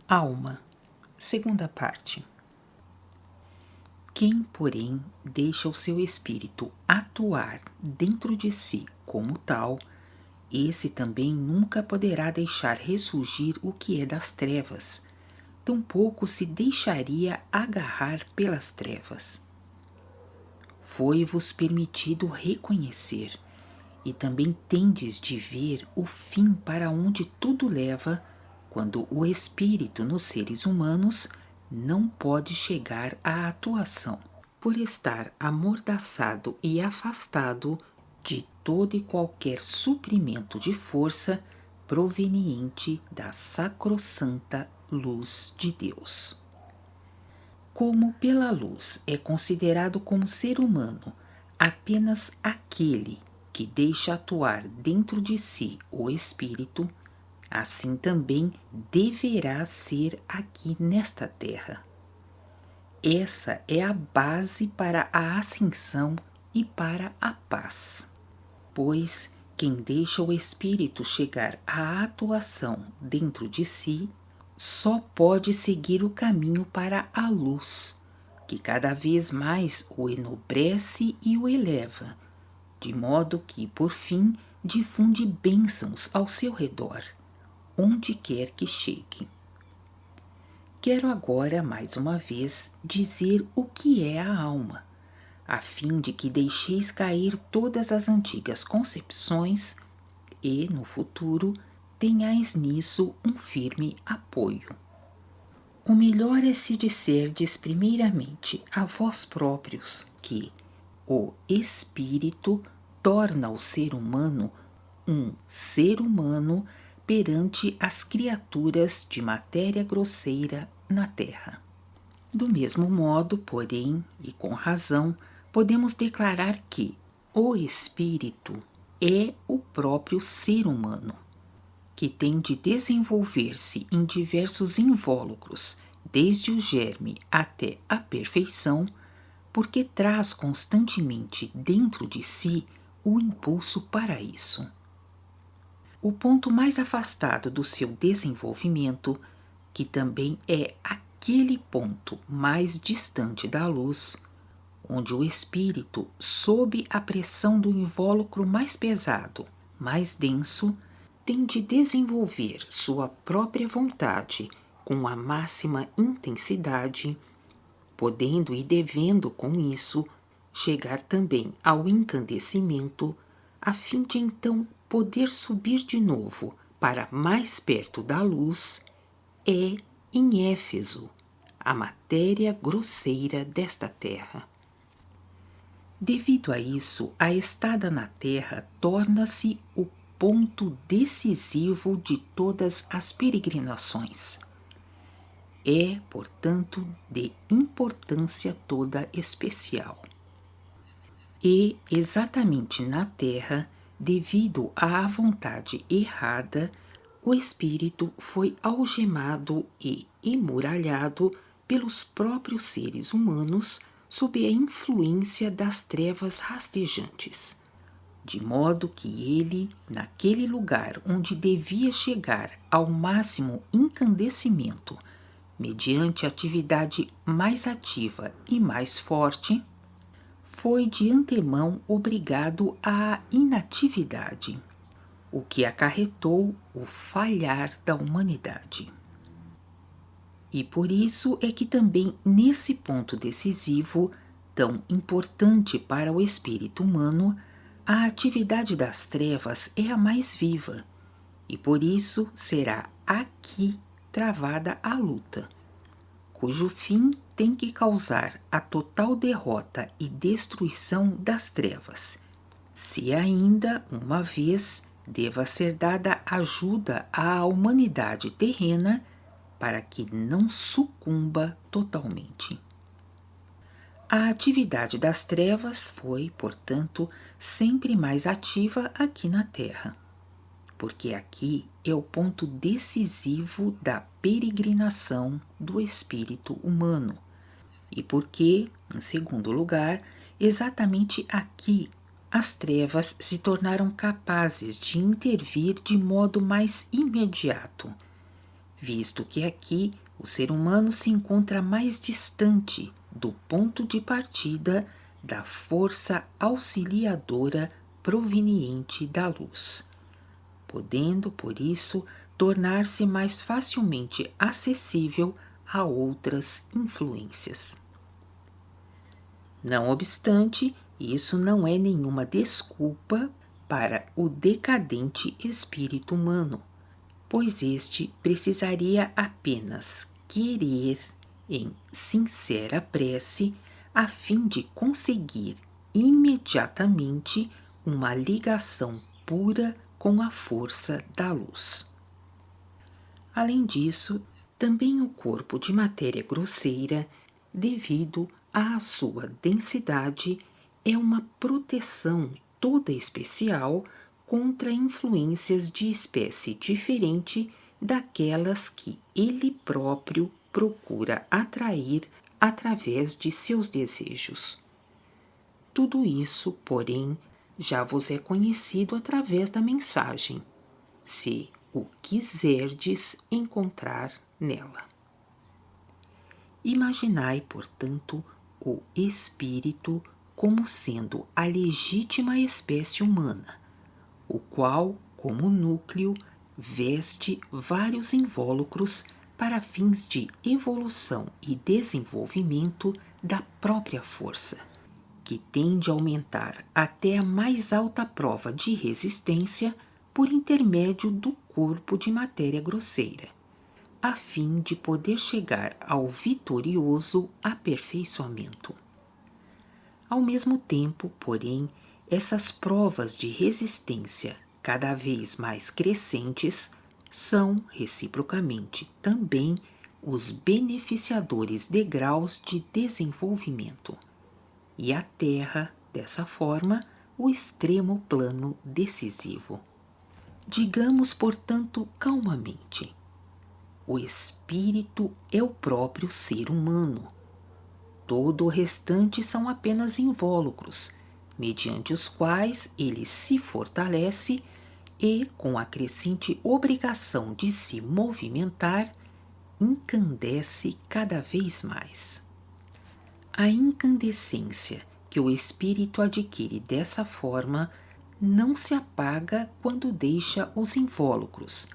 Alma, segunda parte. Quem, porém, deixa o seu espírito atuar dentro de si como tal, esse também nunca poderá deixar ressurgir o que é das trevas, tampouco se deixaria agarrar pelas trevas. Foi-vos permitido reconhecer, e também tendes de ver o fim para onde tudo leva, quando o espírito nos seres humanos não pode chegar à atuação, por estar amordaçado e afastado de todo e qualquer suprimento de força proveniente da sacrossanta luz de Deus. Como pela luz é considerado como ser humano apenas aquele que deixa atuar dentro de si o espírito, assim também deverá ser aqui nesta terra. Essa é a base para a ascensão e para a paz, pois quem deixa o espírito chegar à atuação dentro de si só pode seguir o caminho para a luz, que cada vez mais o enobrece e o eleva, de modo que, por fim, difunde bênçãos ao seu redor, onde quer que chegue. Quero agora, mais uma vez, dizer o que é a alma, a fim de que deixeis cair todas as antigas concepções e, no futuro, tenhais nisso um firme apoio. O melhor é se disserdes primeiramente a vós próprios que o espírito torna o ser humano um ser humano perante as criaturas de matéria grosseira na terra. Do mesmo modo, porém, e com razão, podemos declarar que o espírito é o próprio ser humano, que tem de desenvolver-se em diversos invólucros, desde o germe até a perfeição, porque traz constantemente dentro de si o impulso para isso. O ponto mais afastado do seu desenvolvimento, que também é aquele ponto mais distante da luz, onde o espírito, sob a pressão do invólucro mais pesado, mais denso, tem de desenvolver sua própria vontade com a máxima intensidade, podendo e devendo com isso chegar também ao encandecimento, a fim de então poder subir de novo para mais perto da luz, é em Éfeso, a matéria grosseira desta terra. Devido a isso, a estada na terra torna-se o ponto decisivo de todas as peregrinações. É, portanto, de importância toda especial. E, exatamente na terra, devido à vontade errada, o espírito foi algemado e emuralhado pelos próprios seres humanos sob a influência das trevas rastejantes, de modo que ele, naquele lugar onde devia chegar ao máximo encandecimento, mediante atividade mais ativa e mais forte, foi de antemão obrigado à inatividade, o que acarretou o falhar da humanidade. E por isso é que também nesse ponto decisivo, tão importante para o espírito humano, a atividade das trevas é a mais viva, e por isso será aqui travada a luta, cujo fim tem que causar a total derrota e destruição das trevas, se ainda, uma vez, deva ser dada ajuda à humanidade terrena para que não sucumba totalmente. A atividade das trevas foi, portanto, sempre mais ativa aqui na Terra, porque aqui é o ponto decisivo da peregrinação do espírito humano, e porque, em segundo lugar, exatamente aqui as trevas se tornaram capazes de intervir de modo mais imediato, visto que aqui o ser humano se encontra mais distante do ponto de partida da força auxiliadora proveniente da luz, podendo, por isso, tornar-se mais facilmente acessível a outras influências. Não obstante, isso não é nenhuma desculpa para o decadente espírito humano, pois este precisaria apenas querer em sincera prece a fim de conseguir imediatamente uma ligação pura com a força da luz. Além disso, também o corpo de matéria grosseira, devido à sua densidade, é uma proteção toda especial contra influências de espécie diferente daquelas que ele próprio procura atrair através de seus desejos. Tudo isso, porém, já vos é conhecido através da mensagem, se o quiserdes encontrar nela. Imaginai, portanto, o espírito como sendo a legítima espécie humana, o qual, como núcleo, veste vários invólucros para fins de evolução e desenvolvimento da própria força, que tende a aumentar até a mais alta prova de resistência por intermédio do corpo de matéria grosseira, a fim de poder chegar ao vitorioso aperfeiçoamento. Ao mesmo tempo, porém, essas provas de resistência cada vez mais crescentes são, reciprocamente, também os beneficiadores de graus de desenvolvimento. E a Terra, dessa forma, o extremo plano decisivo. Digamos, portanto, calmamente: o espírito é o próprio ser humano. Todo o restante são apenas invólucros, mediante os quais ele se fortalece e, com a crescente obrigação de se movimentar, incandesce cada vez mais. A incandescência que o espírito adquire dessa forma não se apaga quando deixa os invólucros,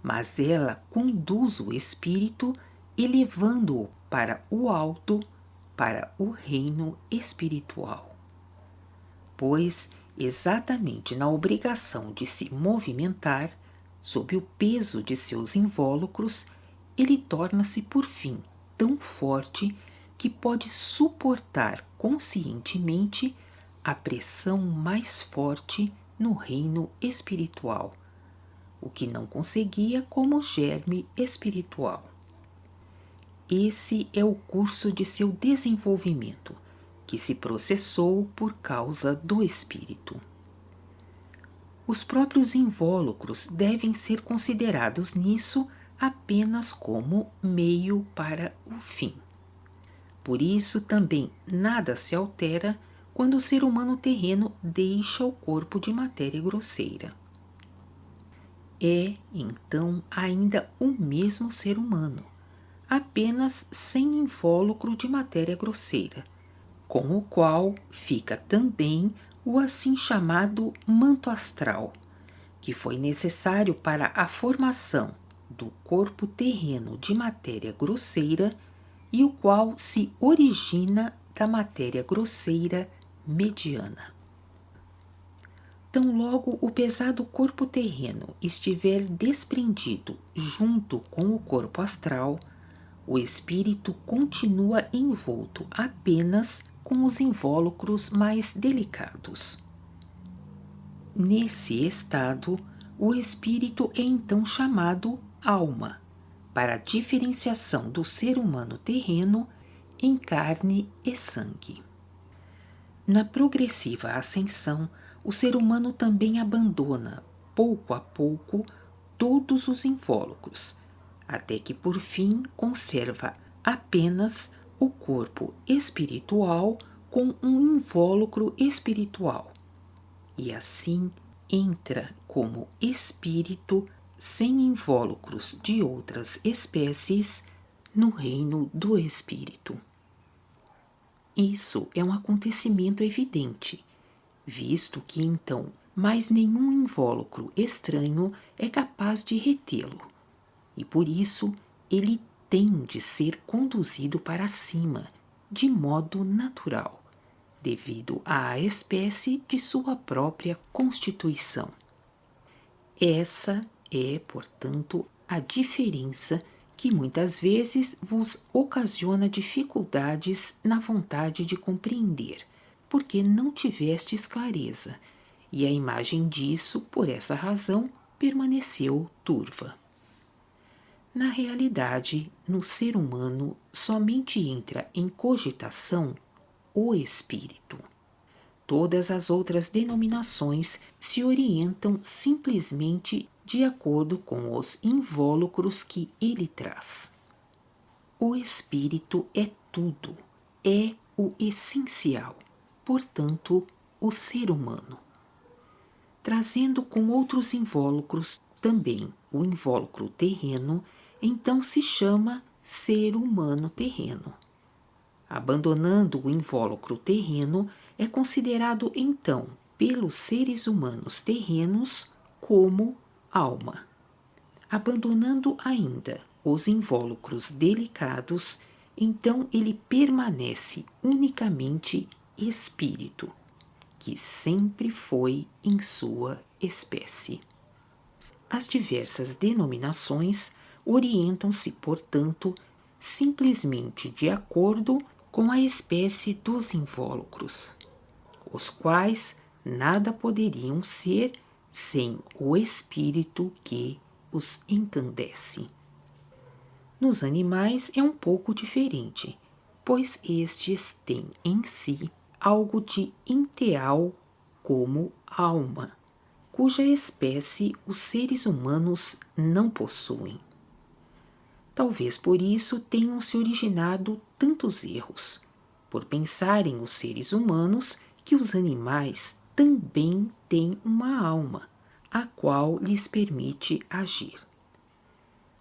mas ela conduz o espírito elevando-o para o alto, para o reino espiritual. Pois, exatamente na obrigação de se movimentar, sob o peso de seus invólucros, ele torna-se por fim tão forte que pode suportar conscientemente a pressão mais forte no reino espiritual, o que não conseguia como germe espiritual. Esse é o curso de seu desenvolvimento, que se processou por causa do espírito. Os próprios invólucros devem ser considerados nisso apenas como meio para o fim. Por isso também nada se altera quando o ser humano terreno deixa o corpo de matéria grosseira. É, então, ainda o mesmo ser humano, apenas sem invólucro de matéria grosseira, com o qual fica também o assim chamado manto astral, que foi necessário para a formação do corpo terreno de matéria grosseira e o qual se origina da matéria grosseira mediana. Tão logo o pesado corpo terreno estiver desprendido junto com o corpo astral, o espírito continua envolto apenas com os invólucros mais delicados. Nesse estado, o espírito é então chamado alma, para a diferenciação do ser humano terreno em carne e sangue. Na progressiva ascensão, o ser humano também abandona, pouco a pouco, todos os invólucros, até que por fim conserva apenas o corpo espiritual com um invólucro espiritual, e assim entra como espírito sem invólucros de outras espécies no reino do espírito. Isso é um acontecimento evidente, visto que então mais nenhum invólucro estranho é capaz de retê-lo, e por isso ele tem de ser conduzido para cima de modo natural, devido à espécie de sua própria constituição. Essa é, portanto, a diferença que muitas vezes vos ocasiona dificuldades na vontade de compreender, porque não tivestes clareza, e a imagem disso, por essa razão, permaneceu turva. Na realidade, no ser humano, somente entra em cogitação o espírito. Todas as outras denominações se orientam simplesmente de acordo com os invólucros que ele traz. O espírito é tudo, é o essencial, portanto, o ser humano. Trazendo com outros invólucros também o invólucro terreno, então se chama ser humano terreno. Abandonando o invólucro terreno, é considerado então pelos seres humanos terrenos como alma. Abandonando ainda os invólucros delicados, então ele permanece unicamente espírito, que sempre foi em sua espécie. As diversas denominações orientam-se, portanto, simplesmente de acordo com a espécie dos invólucros, os quais nada poderiam ser sem o espírito que os encandece. Nos animais é um pouco diferente, pois estes têm em si algo de inteal como alma, cuja espécie os seres humanos não possuem. Talvez por isso tenham se originado tantos erros, por pensarem os seres humanos que os animais também têm uma alma, a qual lhes permite agir.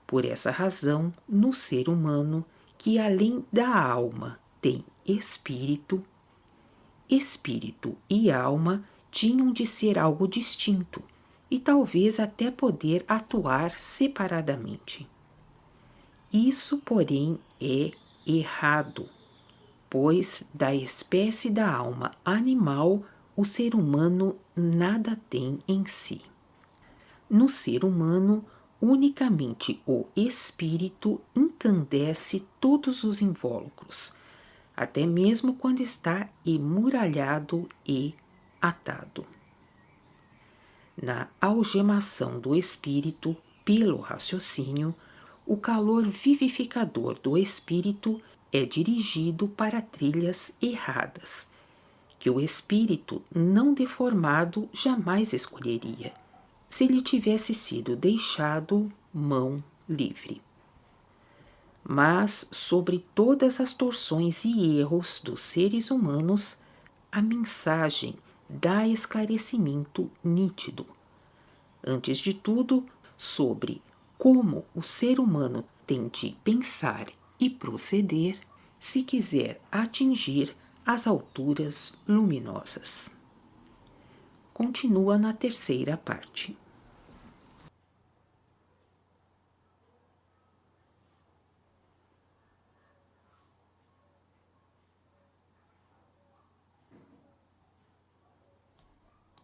Por essa razão, no ser humano, que além da alma tem espírito, espírito e alma tinham de ser algo distinto e talvez até poder atuar separadamente. Isso, porém, é errado, pois da espécie da alma animal o ser humano nada tem em si. No ser humano, unicamente o espírito encandece todos os invólucros, até mesmo quando está emuralhado e atado. Na algemação do espírito pelo raciocínio, o calor vivificador do espírito é dirigido para trilhas erradas, que o espírito não deformado jamais escolheria, se lhe tivesse sido deixado mão livre. Mas, sobre todas as torções e erros dos seres humanos, a mensagem dá esclarecimento nítido. Antes de tudo, sobre como o ser humano tem de pensar e proceder se quiser atingir as alturas luminosas. Continua na terceira parte.